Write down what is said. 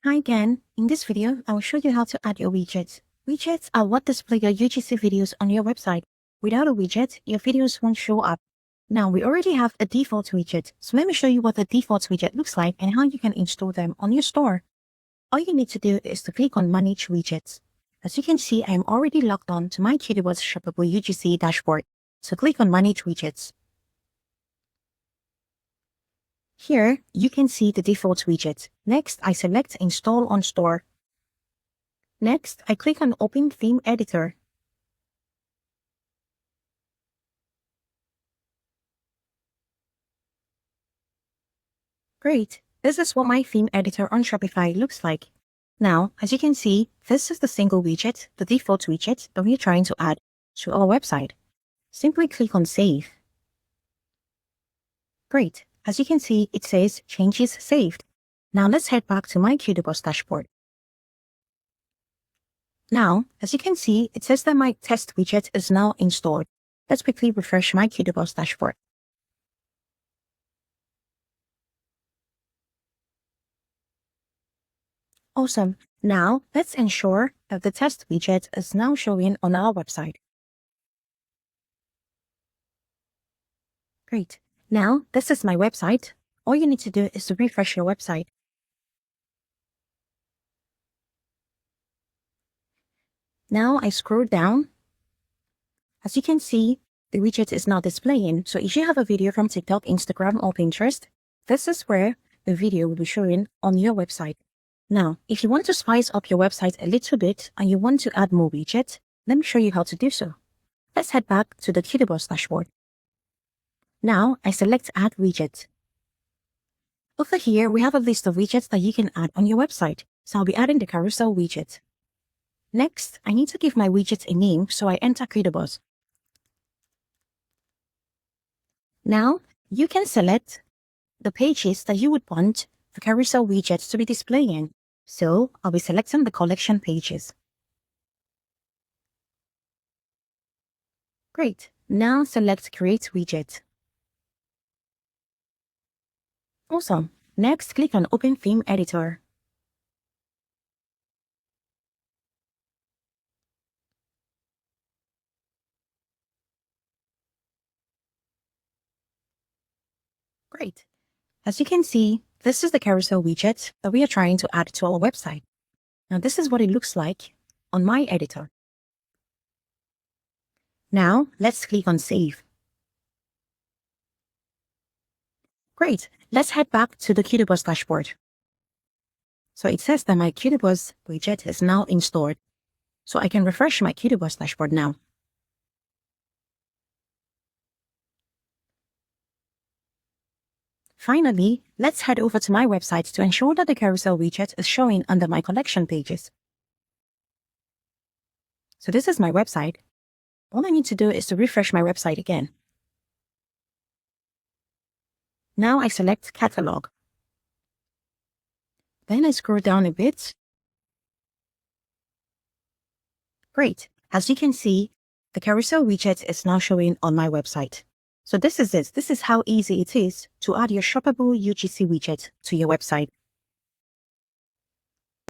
Hi again. In this video, I will show you how to add your widgets. Widgets are what display your UGC videos on your website. Without a widget, your videos won't show up. Now, we already have a default widget, so let me show you what the default widget looks like and how you can install them on your store. All you need to do is to click on Manage Widgets. As you can see, I am already logged on to my Kudobuzz Shoppable UGC dashboard, so click on Manage Widgets. Here, you can see the default widget. Next, I select Install on Store. Next, I click on Open Theme Editor. Great! This is what my theme editor on Shopify looks like. Now, as you can see, this is the single widget, the default widget that we are trying to add to our website. Simply click on Save. Great! As you can see, it says Changes Saved. Now let's head back to my Kudobuzz dashboard. Now, as you can see, it says that my test widget is now installed. Let's quickly refresh my Kudobuzz dashboard. Awesome. Now, let's ensure that the test widget is now showing on our website. Great. Now, this is my website. All you need to do is to refresh your website. Now I scroll down. As you can see, the widget is now displaying. So if you have a video from TikTok, Instagram, or Pinterest, this is where the video will be showing on your website. Now, if you want to spice up your website a little bit and you want to add more widgets, let me show you how to do so. Let's head back to the Kudobuzz dashboard. Now, I select Add Widget. Over here, we have a list of widgets that you can add on your website. So I'll be adding the carousel widget. Next, I need to give my widget a name, so I enter Kudobuzz. Now, you can select the pages that you would want the carousel widgets to be displaying. So I'll be selecting the collection pages. Great. Now select Create Widget. Awesome. Next, click on Open Theme Editor. Great. As you can see, this is the carousel widget that we are trying to add to our website. Now, this is what it looks like on my editor. Now, let's click on Save. Great. Let's head back to the Kudobuzz dashboard. So it says that my Kudobuzz widget is now installed. So I can refresh my Kudobuzz dashboard now. Finally, let's head over to my website to ensure that the carousel widget is showing under my collection pages. So this is my website. All I need to do is to refresh my website again. Now I select Catalog. Then I scroll down a bit. Great. As you can see, the carousel widget is now showing on my website. So this is it. This is how easy it is to add your shoppable UGC widget to your website.